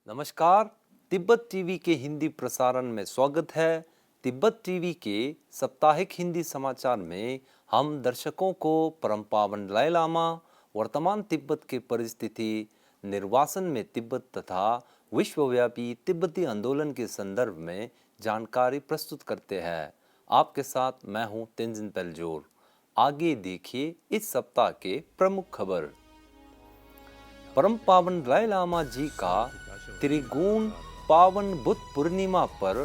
नमस्कार। तिब्बत टीवी के हिंदी प्रसारण में स्वागत है। तिब्बत टीवी के साप्ताहिक हिंदी समाचार में हम दर्शकों को परम पावन दलाई लामा, वर्तमान तिब्बत के परिस्थिति, निर्वासन में तिब्बत तथा विश्वव्यापी तिब्बती आंदोलन के संदर्भ में जानकारी प्रस्तुत करते हैं। आपके साथ मैं हूं तेंजिन पेलजोर। आगे देखिए इस सप्ताह के प्रमुख खबर। परम पावन दलाई लामा जी का त्रिगुण पावन बुद्ध पूर्णिमा पर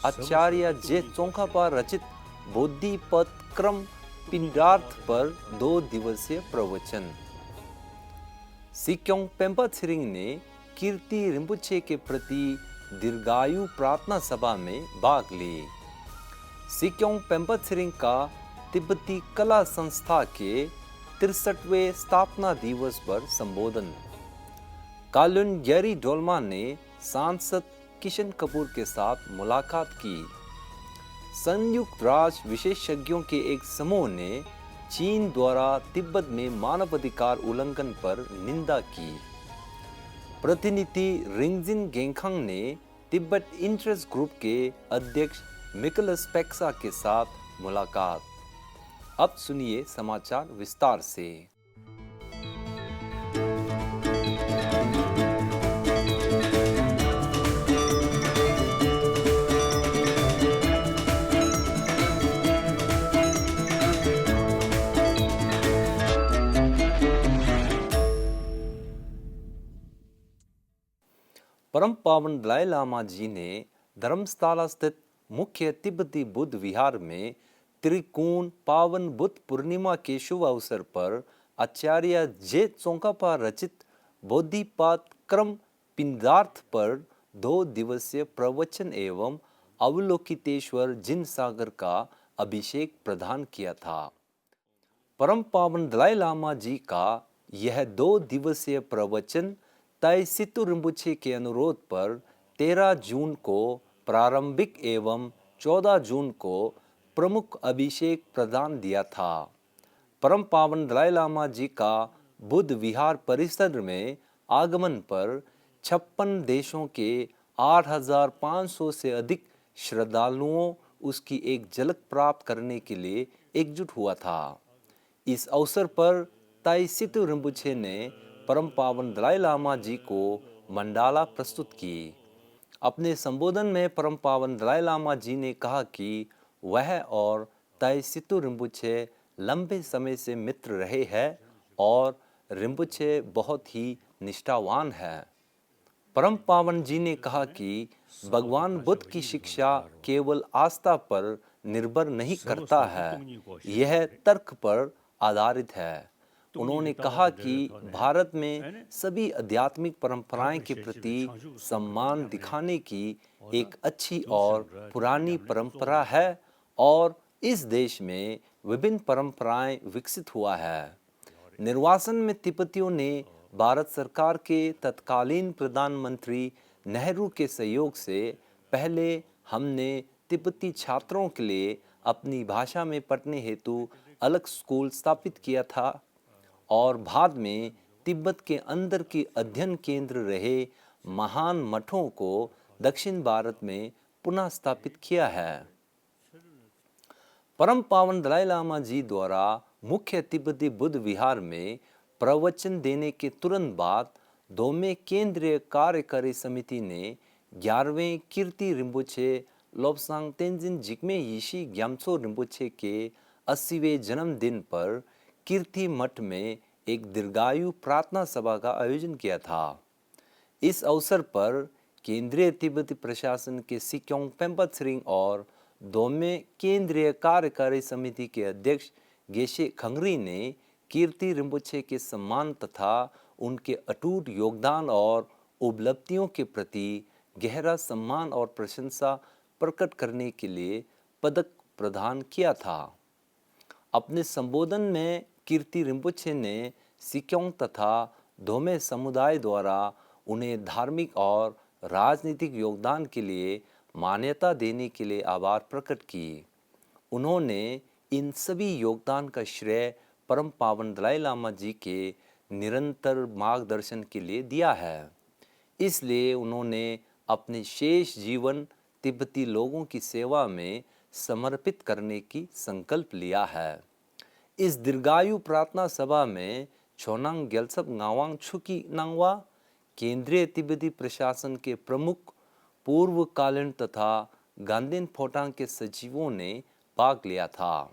आचार्य जे चोंखापा रचित बोधिपद क्रम पिंडार्थ पर 2 दिवसीय प्रवचन। सिक्योंग पेम्पा छिरिंग ने कीर्ति रिम्पुचे के प्रति दीर्घायु प्रार्थना सभा में भाग ली। सिक्योंग पेम्पा छिरिंग का तिब्बती कला संस्था के 63वें स्थापना दिवस पर संबोधन। कालुन गैरी डोलमा ने सांसद किशन कपूर के साथ मुलाकात की। संयुक्त राष्ट्र विशेषज्ञों के एक समूह ने चीन द्वारा तिब्बत में मानवाधिकार उल्लंघन पर निंदा की। प्रतिनिधि रिंगजिन गेंगखांग ने तिब्बत इंटरेस्ट ग्रुप के अध्यक्ष मिकलस पेक्सा के साथ मुलाकात। अब सुनिए समाचार विस्तार से। परम पावन दलाई लामा जी ने धर्मशाला स्थित मुख्य तिब्बती बुद्ध विहार में त्रिकोण पावन बुद्ध पूर्णिमा के शुभ अवसर पर आचार्य जे चोंखापा रचित बोधिपाद क्रम पिंडार्थ पर 2 दिवसीय प्रवचन एवं अवलोकितेश्वर जिन सागर का अभिषेक प्रदान किया था। परम पावन दलाई लामा जी का यह 2 दिवसीय प्रवचन ताई सितु रिम्पुचे के अनुरोध पर 13 जून को प्रारंभिक एवं 14 जून को प्रमुख अभिषेक प्रदान दिया था। परम पावन दलाई लामा जी का बुद्ध विहार परिसर में आगमन पर 56 देशों के 8,500 से अधिक श्रद्धालुओं उसकी एक झलक प्राप्त करने के लिए एकजुट हुआ था। इस अवसर पर ताई सितु रिम्पुचे ने परम पावन दलाई लामा जी को मंडाला प्रस्तुत की। अपने संबोधन में परम पावन दलाई लामा जी ने कहा कि वह और ताई सितु रिम्पुचे लंबे समय से मित्र रहे हैं और रिम्पुचे बहुत ही निष्ठावान है। परम पावन जी ने कहा कि भगवान बुद्ध की शिक्षा केवल आस्था पर निर्भर नहीं करता है, यह तर्क पर आधारित है। उन्होंने कहा कि भारत में सभी आध्यात्मिक परंपराएं के प्रति सम्मान दिखाने की एक अच्छी और पुरानी परंपरा है और इस देश में विभिन्न परंपराएं विकसित हुआ है। निर्वासन में तिब्बतियों ने भारत सरकार के तत्कालीन प्रधानमंत्री नेहरू के सहयोग से पहले हमने तिब्बती छात्रों के लिए अपनी भाषा में पढ़ने हेतु अलग स्कूल स्थापित किया था और बाद में तिब्बत के अंदर के अध्ययन केंद्र रहे महान मठों को दक्षिण भारत में पुनः स्थापित किया है। परम पावन दलाई लामा जी द्वारा मुख्य तिब्बती बुद्ध विहार में प्रवचन देने के तुरंत बाद दोमे केंद्रीय कार्यकारी समिति ने 11वें कीर्ति रिम्पुचे लोब्सांग तेंजिन जिग्मे यीशी ग्याम्सो रिम्पुचे के 80वें जन्मदिन पर कीर्ति मठ में एक दीर्घायु प्रार्थना सभा का आयोजन किया था। इस अवसर पर केंद्रीय तिब्बती प्रशासन के सिक्योंग पेम्पा छिरिंग और दोमे केंद्रीय कार्यकारी समिति के अध्यक्ष गेशे खंगरी ने कीर्ति रिम्पुचे के सम्मान तथा उनके अटूट योगदान और उपलब्धियों के प्रति गहरा सम्मान और प्रशंसा प्रकट करने के लिए पदक प्रदान किया था। अपने संबोधन में कीर्ति रिम्पुचे ने सिक्योंग तथा दोमे समुदाय द्वारा उन्हें धार्मिक और राजनीतिक योगदान के लिए मान्यता देने के लिए आभार प्रकट की। उन्होंने इन सभी योगदान का श्रेय परम पावन दलाई लामा जी के निरंतर मार्गदर्शन के लिए दिया है। इसलिए उन्होंने अपने शेष जीवन तिब्बती लोगों की सेवा में समर्पित करने की संकल्प लिया है। इस दीर्घायु प्रार्थना सभा में छोनांग ग्यालसप गावांग छुकी नांगवा, केंद्रीय तिब्बती प्रशासन के प्रमुख, पूर्वकालीन तथा गांधीन फोटांग के सचिवों ने भाग लिया था।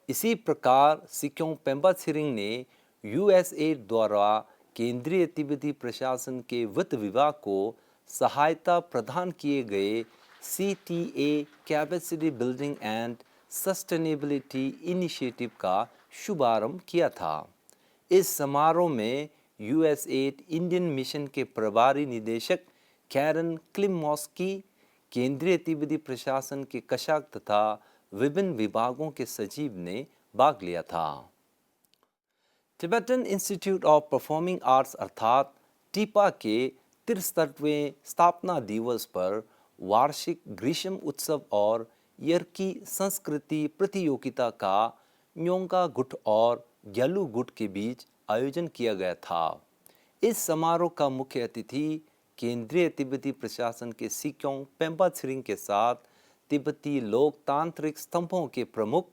इसी प्रकार सिक्योंग पेम्बा छिरिंग ने यूएसएड द्वारा केंद्रीय तिब्बती प्रशासन के वित्त विभाग को सहायता प्रदान किए गए CTA capacity building and sustainability initiative का शुभारंभ किया था। इस समारोह में यूएसएड इंडियन मिशन के प्रभारी निदेशक कैरन क्लिमॉस्की, केंद्रीय तिब्बती प्रशासन के कशाक तथा विभिन्न विभागों के सचिव ने भाग लिया था। Tibetan institute of performing arts अर्थात टीपा के 63वें स्थापना दिवस पर वार्षिक ग्रीष्म उत्सव और यर्की संस्कृति प्रतियोगिता का न्योंगा गुट और ग्यालू गुट के बीच आयोजन किया गया था। इस समारोह का मुख्य अतिथि केंद्रीय तिब्बती प्रशासन के सिक्योंग पेम्बा छिरिंग के साथ तिब्बती लोकतांत्रिक स्तंभों के प्रमुख,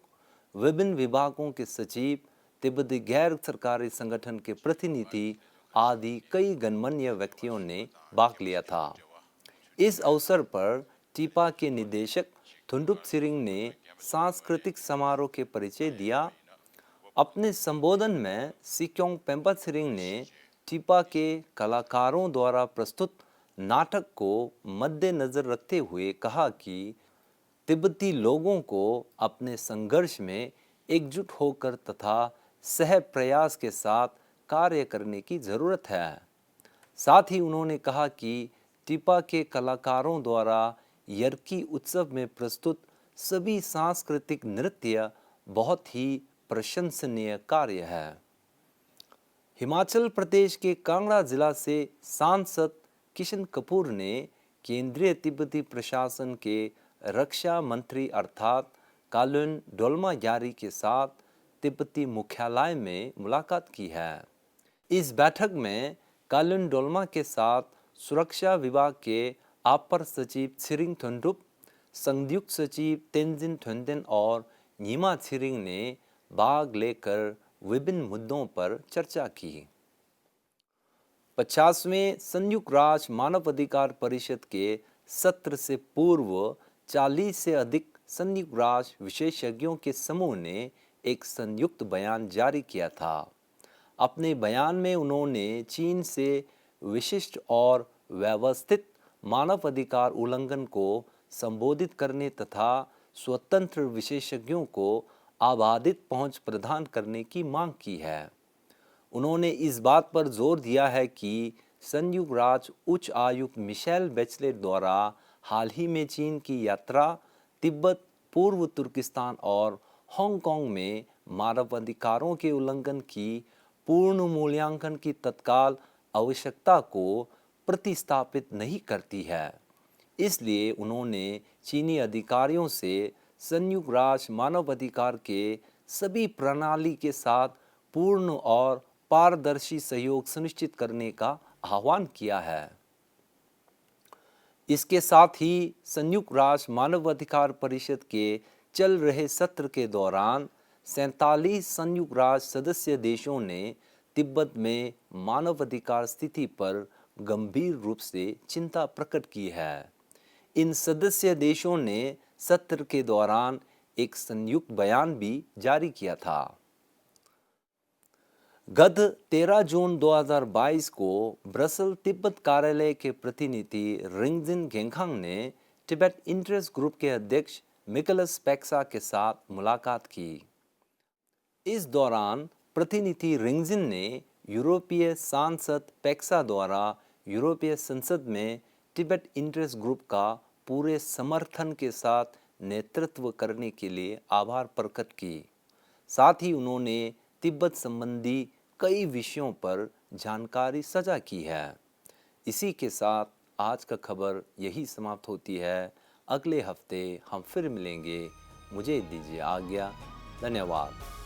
विभिन्न विभागों के सचिव, तिब्बती गैर सरकारी संगठन के प्रतिनिधि आदि कई गणमान्य व्यक्तियों ने भाग लिया था। इस अवसर पर टीपा के निदेशक थुंडुप छिरिंग ने सांस्कृतिक समारोह के परिचय दिया। अपने संबोधन में सिक्योंग पेम्बा छिरिंग ने टीपा के कलाकारों द्वारा प्रस्तुत नाटक को मद्देनजर रखते हुए कहा कि तिब्बती लोगों को अपने संघर्ष में एकजुट होकर तथा सह प्रयास के साथ कार्य करने की जरूरत है। साथ ही उन्होंने कहा कि टीपा के कलाकारों द्वारा यर्की उत्सव में प्रस्तुत सभी सांस्कृतिक नृत्य बहुत ही प्रशंसनीय कार्य है। हिमाचल प्रदेश के कांगड़ा जिला से सांसद किशन कपूर ने केंद्रीय तिब्बती प्रशासन के रक्षा मंत्री अर्थात कालुन डोल्मा ग्यारी के साथ तिब्बती मुख्यालय में मुलाकात की है। इस बैठक में कालुन डोल्मा के साथ सुरक्षा विभाग के अपर सचिव छिरिंग थुंडुप, संयुक्त सचिव तेंजिन थुंदेन और नीमा छिरिंग ने भाग लेकर विभिन्न मुद्दों पर चर्चा की। 50वें संयुक्त राष्ट्र मानवाधिकार परिषद के सत्र से पूर्व 40 से अधिक संयुक्त राष्ट्र विशेषज्ञों के समूह ने एक संयुक्त बयान जारी किया था। अपने बयान में उन्होंने चीन से विशिष्ट और व्यवस्थित मानवाधिकार उल्लंघन को संबोधित करने तथा स्वतंत्र विशेषज्ञों को आबादित पहुंच प्रदान करने की मांग की है। उन्होंने इस बात पर जोर दिया है कि संयुक्त राष्ट्र उच्च आयुक्त मिशेल बैचलेट द्वारा हाल ही में चीन की यात्रा तिब्बत, पूर्व तुर्किस्तान और हांगकांग में मानवाधिकारों के उल्लंघन की पूर्ण मूल्यांकन की तत्काल आवश्यकता को प्रतिस्थापित नहीं करती है। इसलिए उन्होंने चीनी अधिकारियों से संयुक्त राष्ट्र मानवाधिकार के सभी प्रणाली के साथ पूर्ण और पारदर्शी सहयोग सुनिश्चित करने का आह्वान किया है। इसके साथ ही संयुक्त राष्ट्र मानवाधिकार परिषद के चल रहे सत्र के दौरान 47 संयुक्त राष्ट्र सदस्य देशों ने तिब्बत में मानवाधिकार स्थिति पर गंभीर रूप से चिंता प्रकट की है। इन सदस्य देशों ने सत्र के दौरान एक संयुक्त बयान भी जारी किया था। गत 13 जून 2022 को ब्रसल तिब्बत कार्यालय के प्रतिनिधि रिंगजिन गेंखांग ने तिब्बत इंटरेस्ट ग्रुप के अध्यक्ष मिकलस पेक्सा के साथ मुलाकात की। इस दौरान प्रतिनिधि रिंगजिन ने यूरोपीय सांसद पेक्सा द्वारा यूरोपीय संसद में तिब्बत इंटरेस्ट ग्रुप का पूरे समर्थन के साथ नेतृत्व करने के लिए आभार प्रकट की। साथ ही उन्होंने तिब्बत संबंधी कई विषयों पर जानकारी साझा की है। इसी के साथ आज का खबर यही समाप्त होती है। अगले हफ्ते हम फिर मिलेंगे। मुझे दीजिए आज्ञा। धन्यवाद।